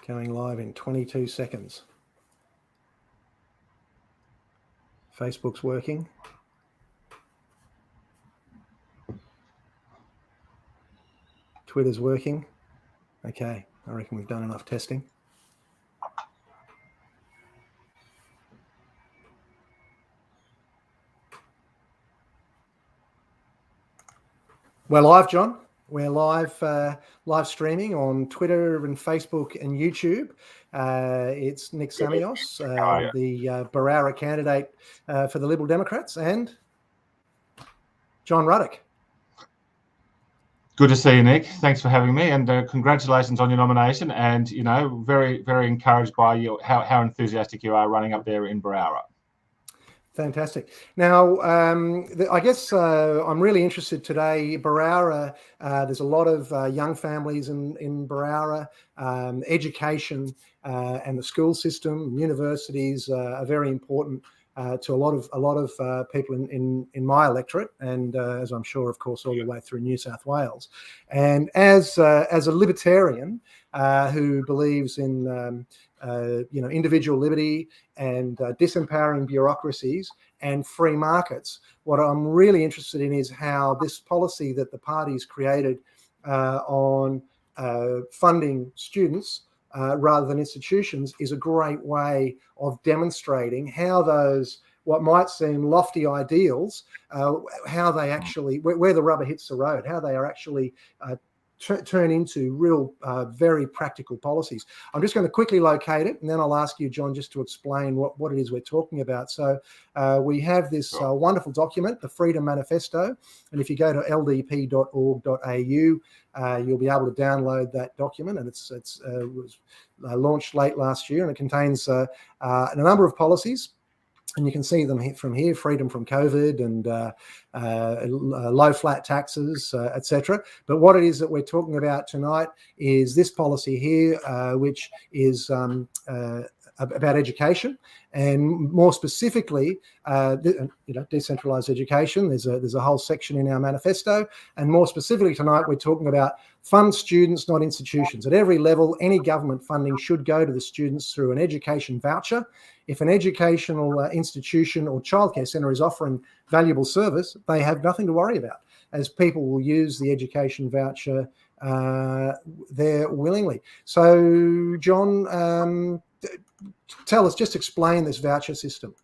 Going live in 22 seconds. Facebook's working. Twitter's working. Okay, I reckon we've done enough testing. We're live, John. We're live streaming on Twitter and Facebook and YouTube. It's Nick Samios, the Berowra candidate for the Liberal Democrats, and John Ruddick. Good to see you, Nick. Thanks for having me, and congratulations on your nomination. And very, very encouraged by how enthusiastic you are running up there in Berowra. Fantastic. Now, I guess I'm really interested today. Berowra, there's a lot of young families in Berowra. Education and the school system, universities are very important to a lot of people in my electorate, and as I'm sure, of course, all the way through New South Wales. And as a libertarian who believes in individual liberty and disempowering bureaucracies and free markets, what I'm really interested in is how this policy that the party's created on funding students rather than institutions is a great way of demonstrating how those, what might seem lofty ideals, how they actually, where the rubber hits the road, how they are actually turn into real, very practical policies. I'm just going to quickly locate it, and then I'll ask you, John, just to explain what it is we're talking about. So we have this wonderful document, the Freedom Manifesto, and if you go to ldp.org.au, you'll be able to download that document, and it was launched late last year, and it contains a number of policies. And you can see them from here: freedom from COVID and low flat taxes, etc. But what it is that we're talking about tonight is this policy here, which is about education, and more specifically, decentralised education. There's a whole section in our manifesto, and more specifically tonight, we're talking about fund students, not institutions. At every level, any government funding should go to the students through an education voucher. If an educational institution or childcare centre is offering valuable service, they have nothing to worry about, as people will use the education voucher there willingly. So, John, tell us, just explain this voucher system.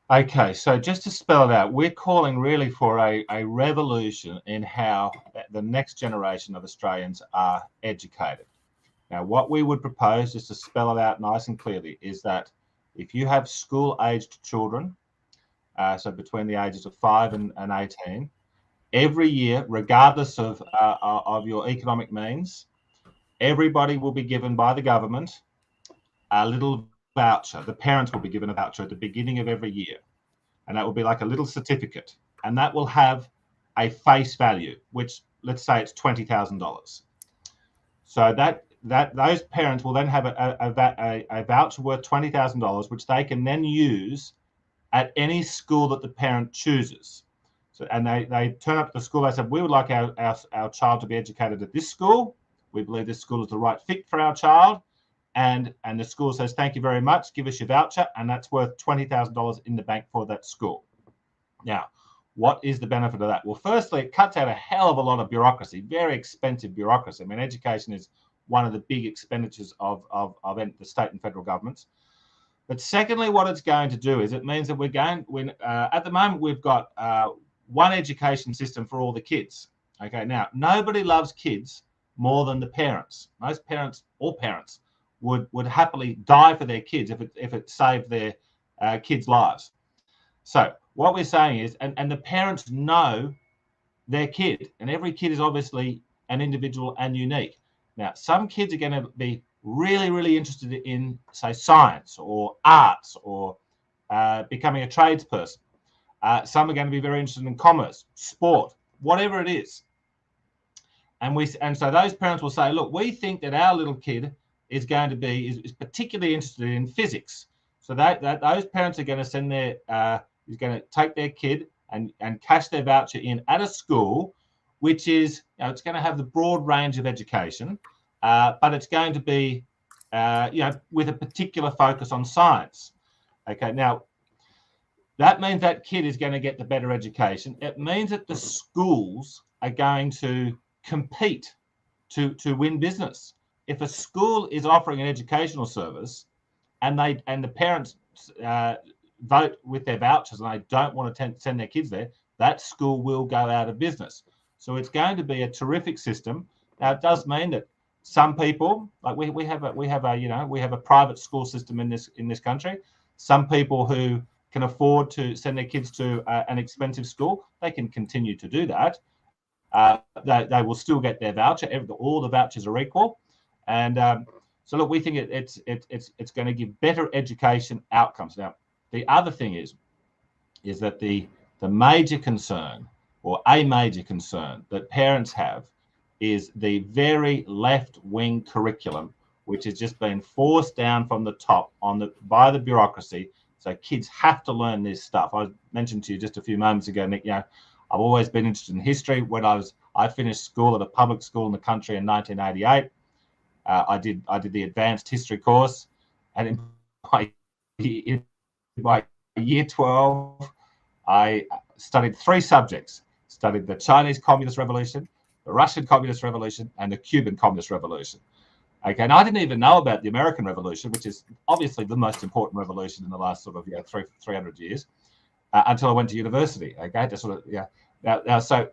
Okay, so just to spell it out, we're calling really for a revolution in how the next generation of Australians are educated. Now, what we would propose, just to spell it out nice and clearly, is that if you have school-aged children, so between the ages of 5 and 18, every year, regardless of your economic means, everybody will be given by the government a little voucher. The parents will be given a voucher at the beginning of every year, and that will be like a little certificate, and that will have a face value, which, let's say it's $20,000. So that those parents will then have a voucher worth $20,000, which they can then use at any school that the parent chooses. So, and they turn up to the school. They said, we would like our child to be educated at this school. We believe this school is the right fit for our child. And the school says, thank you very much, give us your voucher, and that's worth $20,000 in the bank for that school. Now, what is the benefit of that? Well, firstly, it cuts out a hell of a lot of bureaucracy, very expensive bureaucracy. I mean, education is one of the big expenditures of the state and federal governments. But secondly, what it's going to do is it means that at the moment, we've got one education system for all the kids. Okay, now, nobody loves kids more than the parents. Most parents, all parents, would happily die for their kids if it saved their kids' lives. So what we're saying is, and the parents know their kid, and every kid is obviously an individual and unique. Now, some kids are going to be really, really interested in, say, science or arts or becoming a tradesperson. Some are going to be very interested in commerce, sport, whatever it is. And so those parents will say, look, we think that our little kid is going to be is particularly interested in physics. So that those parents are going to send is going to take their kid and cash their voucher in at a school, which is, it's going to have the broad range of education. but it's going to be, with a particular focus on science. Okay, now that means that kid is going to get the better education. It means that the schools are going to compete to win business. If a school is offering an educational service and the parents vote with their vouchers and they don't want to send their kids there, that school will go out of business. So it's going to be a terrific system. Now it does mean that some people, like we have a private school system in this country. Some people who can afford to send their kids to an expensive school, they can continue to do that. They will still get their voucher. All the vouchers are equal, and so look, we think it's going to give better education outcomes. Now, the other thing is that the major concern, or a major concern that parents have, is the very left-wing curriculum, which has just been forced down from the top by the bureaucracy. So kids have to learn this stuff. I mentioned to you just a few moments ago, Nick, I've always been interested in history. When I finished school at a public school in the country in 1988. I did the advanced history course, and in my year 12, I studied 3 subjects. Studied the Chinese Communist Revolution, the Russian Communist Revolution, and the Cuban Communist Revolution. Okay, and I didn't even know about the American Revolution, which is obviously the most important revolution in the last sort of 300 years, until I went to university. Okay, to sort of Now, so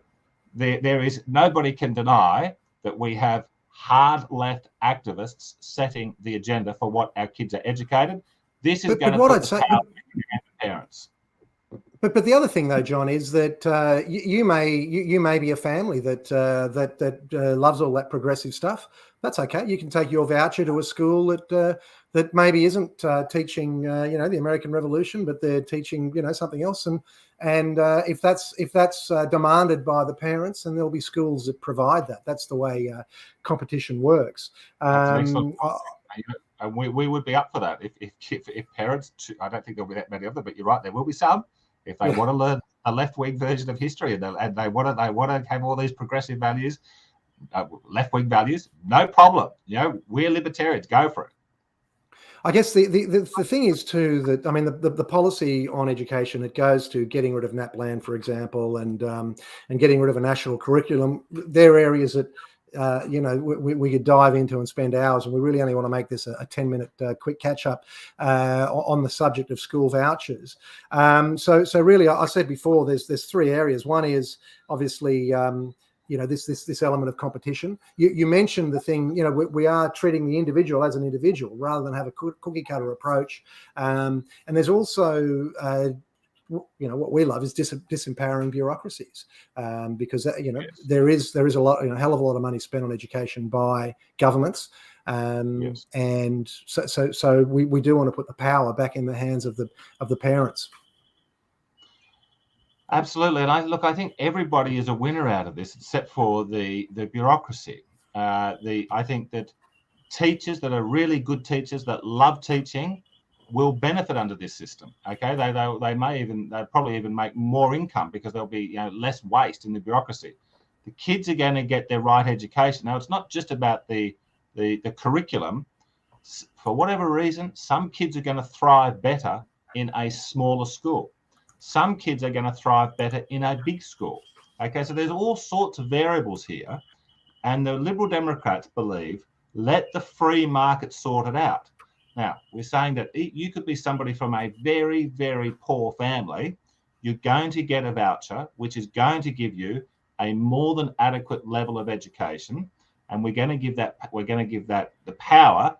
there is, nobody can deny that we have hard left activists setting the agenda for what our kids are educated. This is going to put the power in parents. But the other thing, though, John, is that you may be a family that loves all that progressive stuff. That's okay. You can take your voucher to a school that maybe isn't teaching the American Revolution, but they're teaching something else. And if that's demanded by the parents, then there'll be schools that provide that. That's the way competition works. We would be up for that if parents. I don't think there'll be that many of them, but you're right. There will be some. If they want to learn a left-wing version of history and they want to have all these progressive values, left-wing values, no problem. We're libertarians. Go for it. I guess the thing is too that, I mean, the policy on education, it goes to getting rid of NAPLAN, for example, and getting rid of a national curriculum. They're areas that we could dive into and spend hours, and we really only want to make this a 10-minute quick catch-up on the subject of school vouchers. So really, I said before, there's 3 areas. One is obviously this element of competition. You mentioned the thing, we are treating the individual as an individual rather than have a cookie cutter approach. And there's also what we love is disempowering bureaucracies, because yes. there is a lot, a hell of a lot of money spent on education by governments, Yes. and so we do want to put the power back in the hands of the parents. Absolutely, and I think everybody is a winner out of this, except for the bureaucracy. I think that teachers that are really good teachers that love teaching will benefit under this system. Okay, they'll probably even make more income because there'll be less waste in the bureaucracy. The kids are going to get their right education. Now, it's not just about the curriculum. For whatever reason, some kids are going to thrive better in a smaller school. Some kids are going to thrive better in a big school. Okay, so there's all sorts of variables here, and the Liberal Democrats believe let the free market sort it out. Now, we're saying that you could be somebody from a very, very poor family. You're going to get a voucher, which is going to give you a more than adequate level of education, and we're going to give that the power.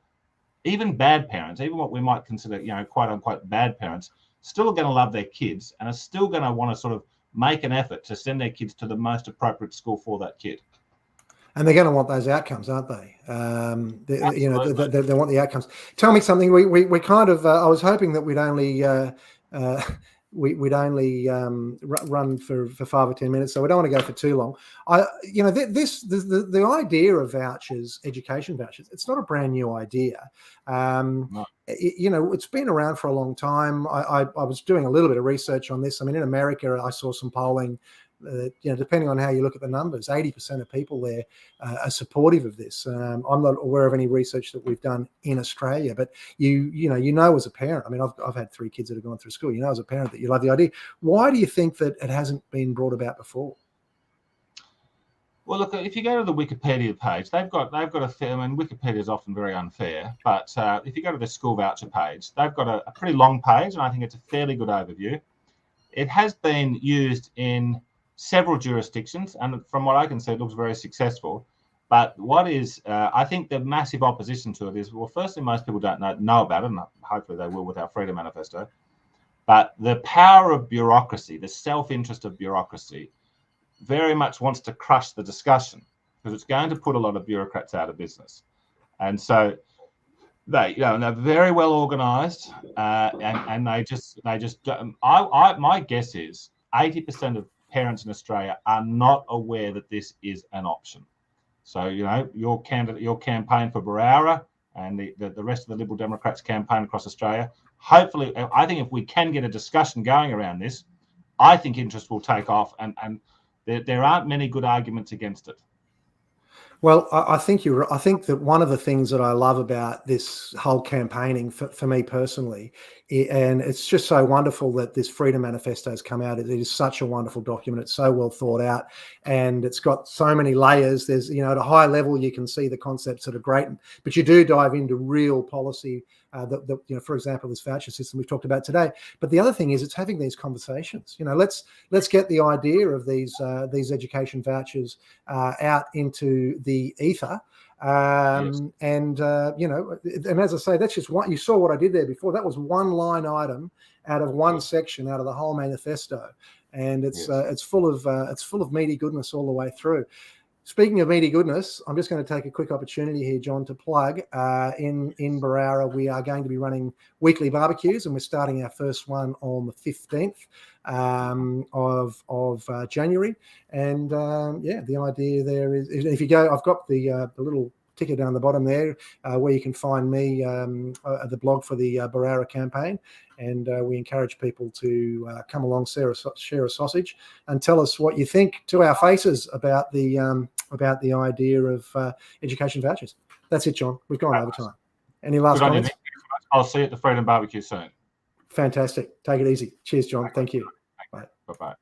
Even bad parents, even what we might consider, quote unquote bad parents, still are going to love their kids and are still going to want to sort of make an effort to send their kids to the most appropriate school for that kid. And they're going to want those outcomes, aren't they? They want the outcomes. Tell me something. We kind of. I was hoping that we'd only run for 5 or 10 minutes, so we don't want to go for too long. The idea of vouchers, education vouchers, it's not a brand new idea. No. It's been around for a long time. I was doing a little bit of research on this. I mean, in America, I saw some polling depending on how you look at the numbers, 80% of people there are supportive of this. I'm not aware of any research that we've done in Australia, but you know as a parent, I mean, I've had 3 kids that have gone through school. You know as a parent that you love the idea. Why do you think that it hasn't been brought about before? Well, look, if you go to the Wikipedia page, they've got a fair. I mean, Wikipedia is often very unfair, but if you go to the school voucher page, they've got a pretty long page, and I think it's a fairly good overview. It has been used in several jurisdictions, and from what I can see, it looks very successful. But what is, I think the massive opposition to it is, well, firstly, most people don't know about it, and hopefully they will with our Freedom Manifesto. But the power of bureaucracy, the self-interest of bureaucracy, very much wants to crush the discussion, because it's going to put a lot of bureaucrats out of business. And so they're very well organised, and they just my guess is 80% of parents in Australia are not aware that this is an option. So your campaign for Berowra and the rest of the Liberal Democrats campaign across Australia, hopefully, I think if we can get a discussion going around this, I think interest will take off, and there aren't many good arguments against it. Well, I think you're. I think that one of the things that I love about this whole campaigning, for me personally, and it's just so wonderful that this Freedom Manifesto has come out. It is such a wonderful document. It's so well thought out, and it's got so many layers. There's, at a high level, you can see the concepts that are great, but you do dive into real policy. For example, this voucher system we've talked about today. But the other thing is, it's having these conversations. Let's get the idea of these education vouchers out into the ether. Yes. And as I say, that's just one. You saw what I did there before. That was one line item out of one section out of the whole manifesto, and it's full of meaty goodness all the way through. Speaking of meaty goodness, I'm just going to take a quick opportunity here, John, to plug. In Berowra, we are going to be running weekly barbecues, and we're starting our first one on the 15th of January. And the idea there is, if you go, I've got the little ticker down the bottom there where you can find me at the blog for the Berowra campaign. And we encourage people to come along, share a sausage, and tell us what you think to our faces about the idea of education vouchers. That's it, John. We've gone over time. Any last comments? I'll see you at the Freedom Barbecue soon. Fantastic. Take it easy. Cheers, John. Thank you. Bye-bye.